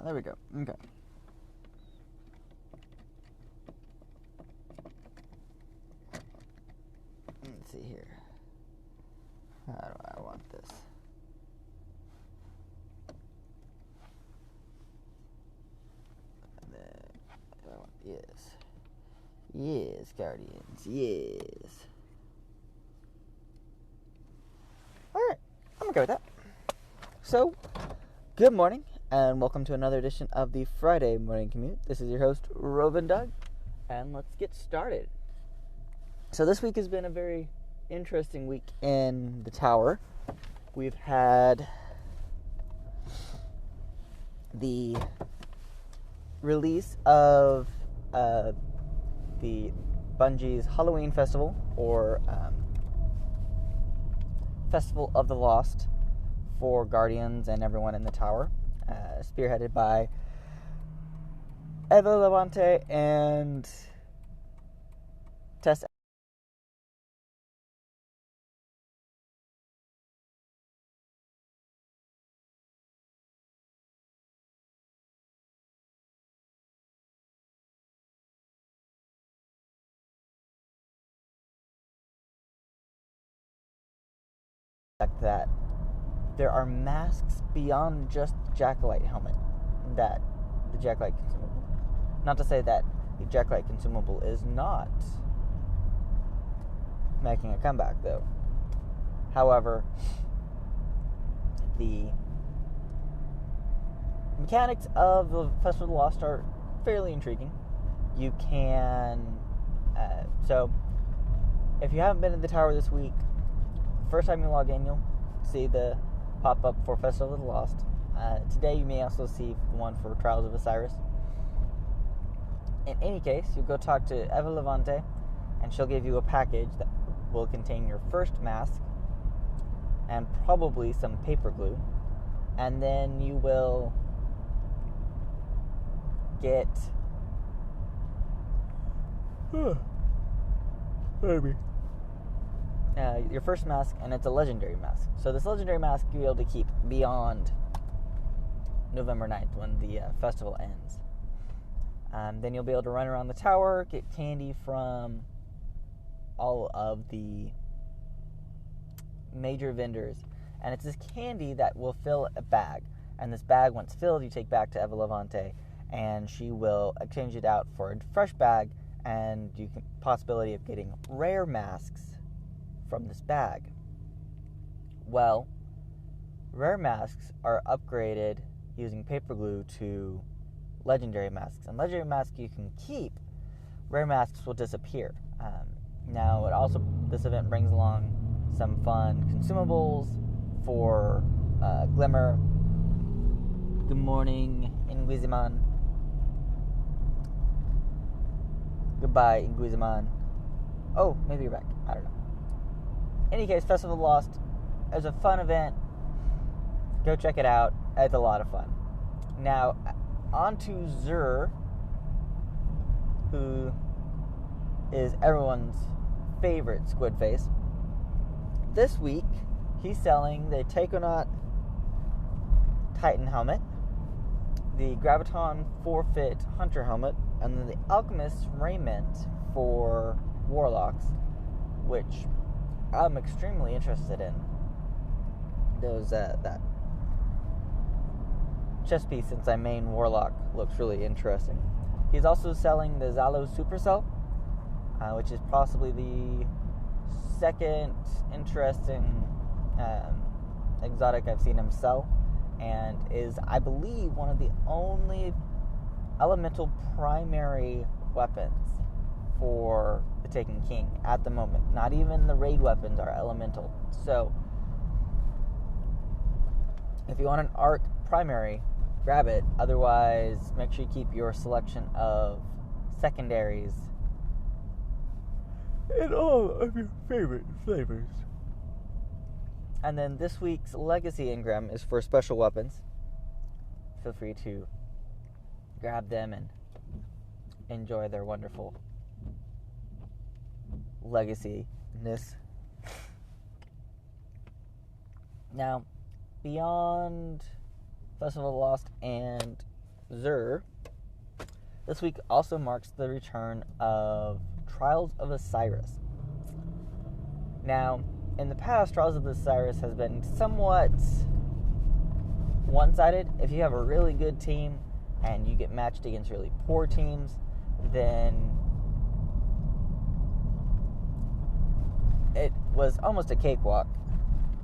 There we go. Okay. Let's see here. How do I want this? And then I want yes. Yes, Guardians. Yes. Alright. I'm okay with that. So, good morning, and welcome to another edition of the Friday Morning Commute. This is your host, Rovin Doug, and let's get started. So this week has been a very interesting week in the tower. We've had the release of the Bungie's Halloween Festival, or Festival of the Lost, for Guardians and everyone in the tower, spearheaded by Eva Levante and Tess. That there are masks beyond just the Jacklight helmet that the Jacklight consumable. Not to say that the Jacklight consumable is not making a comeback, though. However, the mechanics of the Festival of the Lost are fairly intriguing. You can... so, if you haven't been in the tower this week, first time you log in, you'll see the pop-up for Festival of the Lost. Today you may also see one for Trials of Osiris. In any case, you'll go talk to Eva Levante, and she'll give you a package that will contain your first mask and probably some paper glue. And then you will get... maybe... your first mask, and it's a legendary mask. So this legendary mask you'll be able to keep beyond November 9th when the festival ends. Then you'll be able to run around the tower, get candy from all of the major vendors. And it's this candy that will fill a bag. And this bag, once filled, you take back to Eva Levante, and she will exchange it out for a fresh bag, and you can possibility of getting rare masks from this bag. Well, rare masks are upgraded using paper glue to legendary masks, and legendary masks you can keep. Rare masks will disappear. Now, this event brings along some fun consumables for Glimmer. Good morning, Inguiziman. Goodbye, Inguiziman. Oh, maybe you're back. I don't know. In any case, Festival of the Lost is a fun event. Go check it out. It's a lot of fun. Now, on to Xur, who is everyone's favorite squid face. This week, he's selling the Taikonaut Titan helmet, the Graviton Forfeit Hunter helmet, and then the Alchemist's Raiment for Warlocks, which I'm extremely interested in. Those that chest piece, since I main Warlock, looks really interesting. He's also selling the Zalo Supercell, which is possibly the second interesting exotic I've seen him sell, and is, I believe, one of the only elemental primary weapons for the Taken King at the moment. Not even the raid weapons are elemental. So, if you want an arc primary, grab it. Otherwise, make sure you keep your selection of secondaries in all of your favorite flavors. And then this week's Legacy Engram is for special weapons. Feel free to grab them and enjoy their wonderful legacy-ness. Now, beyond Festival of the Lost and Xur, this week also marks the return of Trials of Osiris. Now, in the past, Trials of Osiris has been somewhat one-sided. If you have a really good team and you get matched against really poor teams, then it was almost a cakewalk.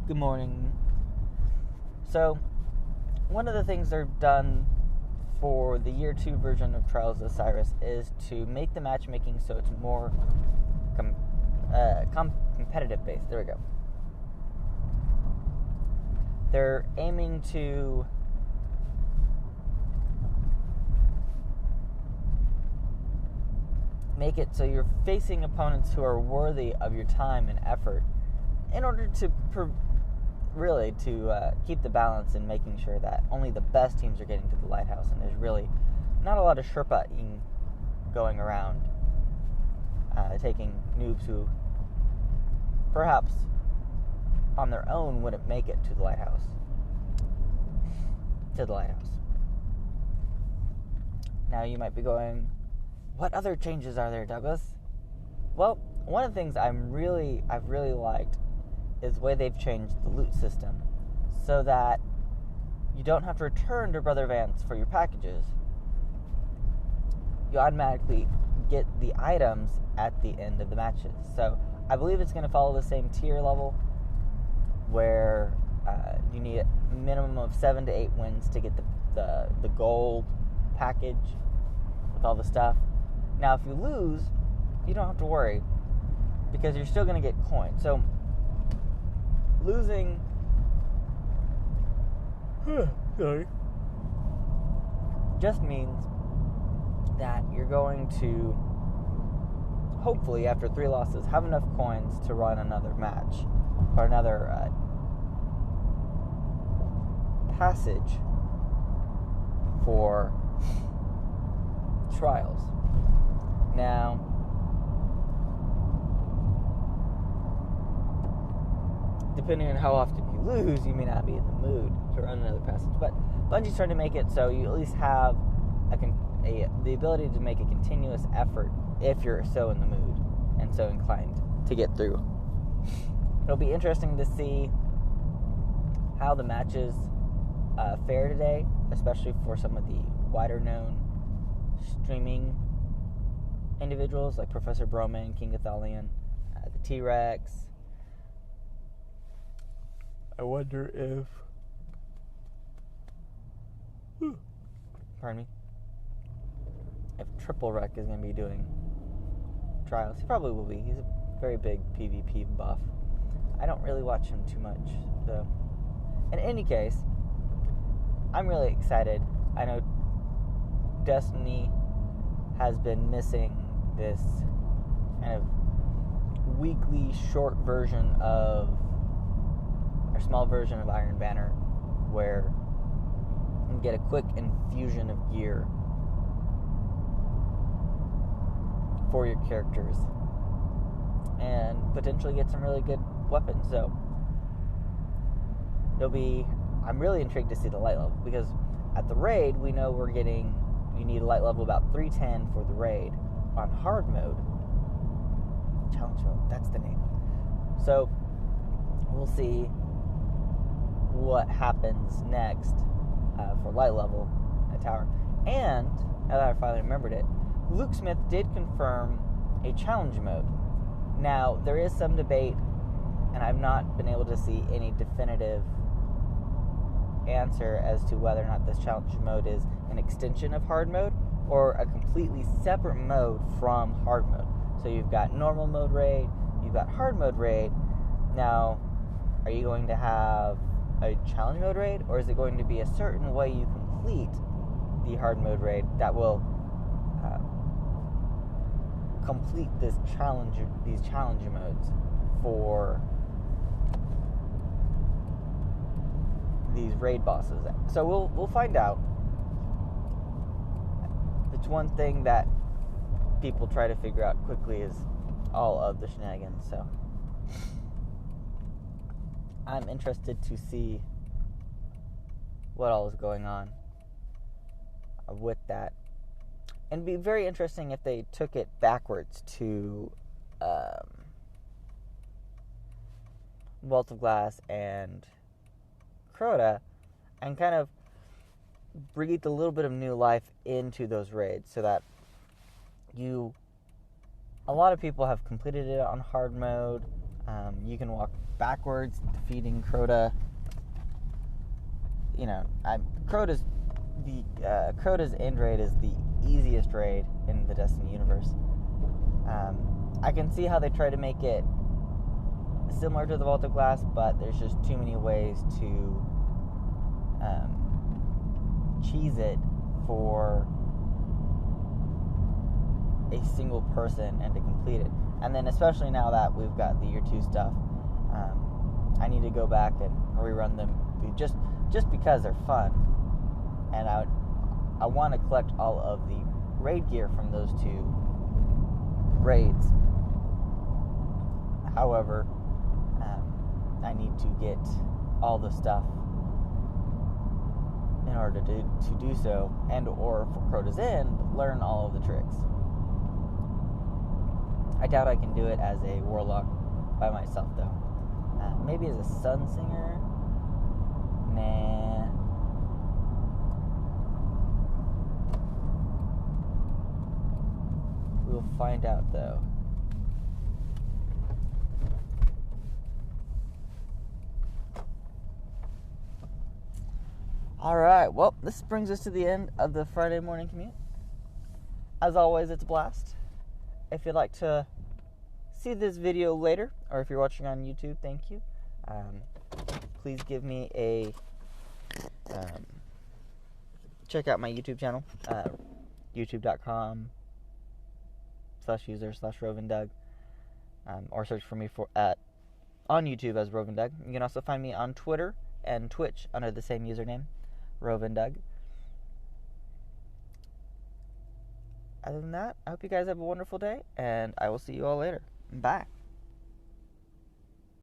Good morning. So, one of the things they've done for the Year 2 version of Trials of Osiris is to make the matchmaking so it's more competitive based. There we go. They're aiming to make it so you're facing opponents who are worthy of your time and effort in order to keep the balance and making sure that only the best teams are getting to the lighthouse, and there's really not a lot of Sherpa-ing going around, taking noobs who perhaps on their own wouldn't make it to the lighthouse. Now you might be going, what other changes are there, Douglas? Well, one of the things I've really liked is the way they've changed the loot system so that you don't have to return to Brother Vance for your packages. You automatically get the items at the end of the matches. So I believe it's going to follow the same tier level where you need a minimum of 7 to 8 wins to get the gold package with all the stuff. Now, if you lose, you don't have to worry because you're still going to get coins. So losing just means that you're going to hopefully, after 3 losses, have enough coins to run another match or another passage for Trials. Now, depending on how often you lose, you may not be in the mood to run another passage. But Bungie's trying to make it so you at least have the ability to make a continuous effort if you're so in the mood and so inclined to get through. It'll be interesting to see how the matches fare today, especially for some of the wider known streaming individuals like Professor Broman, King Athalion, the T-Rex. I wonder if if Triple Wreck is going to be doing Trials. He probably will be. He's a very big PvP buff. I don't really watch him too much, though. In any case, I'm really excited. I know Destiny has been missing this kind of weekly short version of, or small version of Iron Banner, where you can get a quick infusion of gear for your characters and potentially get some really good weapons. So I'm really intrigued to see the light level, because at the raid we know you need a light level about 310 for the raid on hard mode. Challenge mode, that's the name. So we'll see what happens next for light level at tower. And now that I finally remembered it, Luke Smith did confirm a challenge mode. Now, there is some debate, and I've not been able to see any definitive answer as to whether or not this challenge mode is an extension of hard mode or a completely separate mode from hard mode. So you've got normal mode raid, you've got hard mode raid. Now, are you going to have a challenge mode raid, or is it going to be a certain way you complete the hard mode raid that will complete these challenge modes for these raid bosses? So we'll find out. It's one thing that people try to figure out quickly is all of the shenanigans. So I'm interested to see what all is going on. with that. And it'd be very interesting if they took it backwards to Vault of Glass and Crota, and kind of breathed a little bit of new life into those raids, so that a lot of people have completed it on hard mode. You can walk backwards, defeating Crota. You know, Crota's end raid is the easiest raid in the Destiny universe. I can see how they try to make it similar to the Vault of Glass, but there's just too many ways to cheese it for a single person and to complete it. And then especially now that we've got the Year 2 stuff, I need to go back and rerun them just because they're fun. And I want to collect all of the raid gear from those 2 raids. However, I need to get all the stuff in order to do so, and or for Crota's End, learn all of the tricks. I doubt I can do it as a warlock by myself, though. Maybe as a sun singer? Nah. We'll find out, though. Alright, well, this brings us to the end of the Friday morning commute. As always, it's a blast. If you'd like to see this video later, or if you're watching on YouTube, thank you. Please give me a check out my YouTube channel, youtube.com/user/RovenDoug, or search for me on YouTube as RovenDoug. You can also find me on Twitter and Twitch under the same username, RovenDoug. Other than that, I hope you guys have a wonderful day, and I will see you all later. Bye.